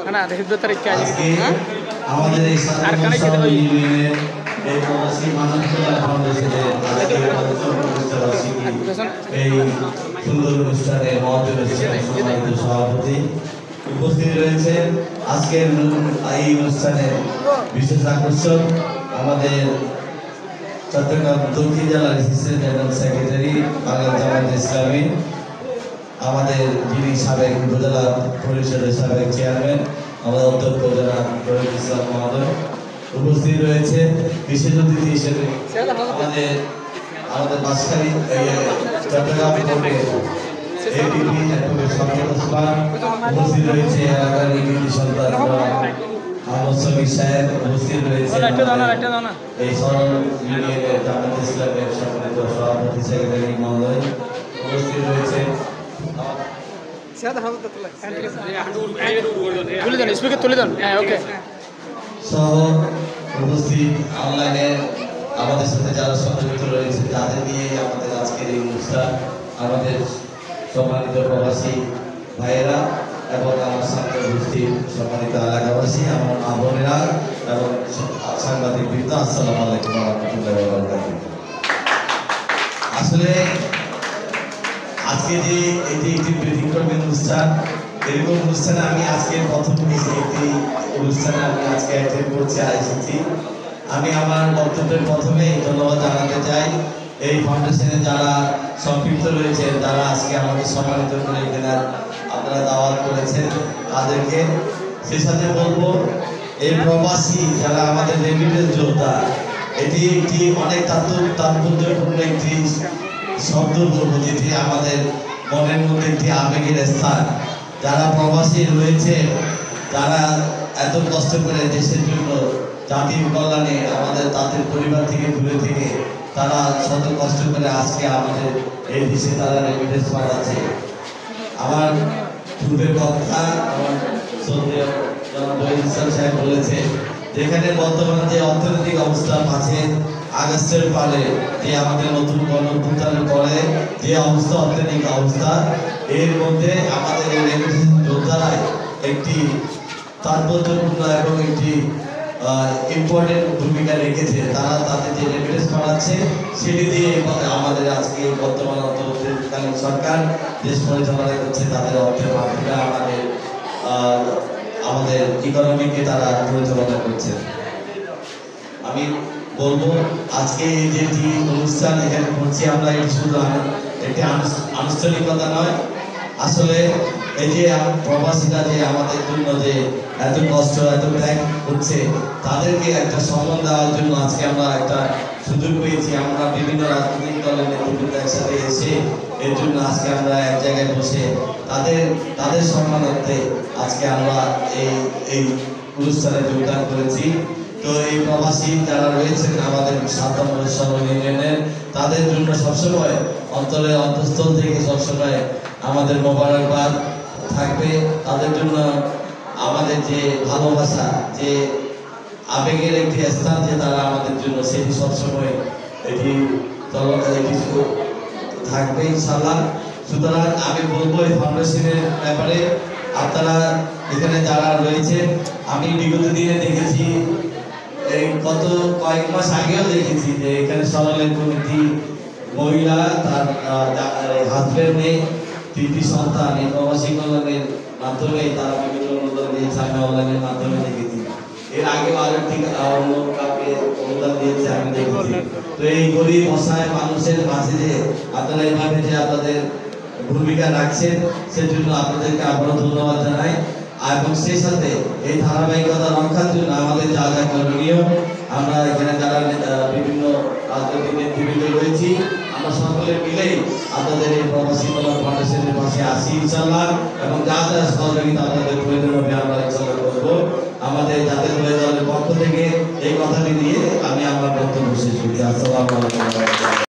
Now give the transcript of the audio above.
Karena ada hidup tarik aja gitu. আমাদের এই সাধারণ ইউনিয়নের এই প্রবাসী মানবতা ফাউন্ডেশনের আজকে এই সুন্দর অনুষ্ঠানে সম্মানিত সভাপতি উপস্থিত রয়েছেন। আজকের এই অনুষ্ঠানে বিশেষ আকর্ষণ আমাদের চট্টগ্রাম দক্ষিণ জেলার assistant general secretary Bangla Jamaat ইসলামী, আমাদের যিনি সাবেক উপজেলা পরিষদের সাবেক চেয়ারম্যান আমাদের অধ্যক্ষ জনাব রফিকুল ইসলাম মহোদয় উপস্থিত রয়েছে। বিশেষ অতিথি হিসেবে আমাদের মাঝখানে চট্টগ্রাম বোর্ডের এডিপি সম্রাট ওসমান উপস্থিত রয়েছে। এলাকার ইউনিটি সন্তান মোহাম্মদ শফিক সাহেব উপস্থিত রয়েছে। এই সরল ইউনিয়নের জামায়াত ইসলামের সম্মানিত সভাপতি সেক্রেটারি মহোদয় উপস্থিত রয়েছে। উপস্থিত অনলাইনে আমাদের সাথে যারা সংযুক্ত রয়েছে তাদের নিয়ে আমাদের আজকের এই অনুষ্ঠান। আমাদের সম্মানিত প্রবাসী ভাইয়েরা এবং আমার সামনে উপস্থিত সম্মানিত এলাকাবাসী, আমার মা বোনেরা এবং সাংবাদিক বৃন্দ, আসসালামু আলাইকুম ওয়া রাহমাতুল্লাহি ওয়া বারাকাতুহু। আসলে আজকে যে এটি একটি ব্যতিক্রমী অনুষ্ঠান, এরকম অনুষ্ঠানে আমি আজকে প্রথম একটি অনুষ্ঠানে আমি আজকে অ্যাটেন্ড করতে এসেছি। আমি আমার বক্তব্যের প্রথমেই ধন্যবাদ জানাতে চাই এই ফাউন্ডেশনে যারা সম্পৃক্ত রয়েছেন, যারা আজকে আমাদের সম্মানিত করে এখানে আপনারা দাওয়াত করেছেন তাদেরকে। সেই সাথে বলবো এই প্রবাসী যারা আমাদের রেমিটেন্স যোদ্ধা, এটি একটি অনেক তাৎপর্যপূর্ণ একটি শব্দ বলবো, যেটি আমাদের মনের মধ্যে একটি আবেগের স্থান। যারা প্রবাসী রয়েছে, যারা এত কষ্ট করে দেশের জন্য জাতির কল্যাণে আমাদের তাদের পরিবার থেকে দূরে থেকে তারা শত কষ্ট করে আজকে আমাদের এই দেশে তারা রেমিটেন্স পাঠাচ্ছে। আমার পূর্বের কথা আমার শ্রদ্ধেয় সাহেব বলেছে, যেখানে বর্তমানে যে অর্থনৈতিক অবস্থা আছে, আগস্টের পরে যে আমাদের নতুন গণঅভ্যুত্থানের পরে যে অবস্থা, অর্থনৈতিক অবস্থা, এর মধ্যে আমাদের এই রেমিটেন্স যোদ্ধারাই একটি তাৎপর্যপূর্ণ এবং একটি ইম্পর্টেন্ট ভূমিকা রেখেছে। তারা তাদের যে রেমিটেন্স পাঠাচ্ছে সেটি দিয়ে আমাদের আজকে বর্তমান অন্তর্বর্তীকালীন সরকার দেশ পরিচালনা করছে। তাদের অর্থের মাধ্যমে আমাদের ইকোনমিকে তারা পরিচালনা করছে। আমি বলবো আজকে এই যেটি অনুষ্ঠান এখানে করছি আমরা, এটি শুধু একটি আনুষ্ঠানিকতা নয়, আসলে এই যে প্রবাসীরা যে আমাদের জন্য যে এত কষ্ট এত ত্যাগ করছে তাদেরকে একটা সম্মান দেওয়ার জন্য আজকে আমরা একটা সুযোগ পেয়েছি। আমরা বিভিন্ন রাজনৈতিক দলের নেতৃবৃন্দ একসাথে এসে এর জন্য আজকে আমরা এক জায়গায় বসে তাদের সম্মানার্থে আজকে আমরা এই অনুষ্ঠানে যোগদান করেছি। তো এই প্রবাসী যারা রয়েছেন আমাদের ৭ নম্বর সরল ইউনিয়নের, তাদের জন্য সবসময় অন্তরের অন্তঃস্থল থেকে সবসময় আমাদের মোবারকবাদ থাকবে। তাদের জন্য আমাদের যে ভালোবাসা, যে আবেগের একটি স্থান যে তারা আমাদের জন্য, সেটি সবসময় এটি থাকবে ইনশাআল্লাহ। সুতরাং আমি বলবো এই ফাউন্ডেশনের ব্যাপারে আপনারা এখানে যারা রয়েছেন, আমি বিগত দিনে দেখেছি, এই গত কয়েক মাস আগেও দেখেছি যে এখানে সরলের কমিটি মহিলা, তার হাজব্যান্ড নেই, 3টি সন্তান এই প্রবাসী কল্যাণের মাধ্যমে তারা বিভিন্ন অনলাইনের মাধ্যমে দেখেছি। এর আগেও আরো ঠিক অন্য কাউকে অনুদান দিয়েছে আমি দেখেছি। তো এই গরিব অসহায় মানুষের মাঝে যে আপনারা এইভাবে যে আপনাদের ভূমিকা রাখছেন, সেজন্য আপনাদেরকে আবারও ধন্যবাদ জানাই। এবং সেই সাথে এই ধারাবাহিকতা রক্ষার জন্য আমাদের যা যা করণীয়, আমরা এখানে যারা বিভিন্ন রাজনৈতিক নেতৃবৃন্দ রয়েছি, আমরা সকলে মিলেই আপনাদের এই প্রবাসী কল্যাণ ফাউন্ডেশনের পাশে আসি ইনশাআল্লাহ, এবং যা যা সহযোগিতা আপনাদের প্রয়োজন হবে আমরা ইনশাআল্লাহ করবো। আমাদের জাতীয় দলের পক্ষ থেকে এই কথাটি দিয়ে আমি আমার বক্তব্য শেষ করছি। আসসালামু আলাইকুম।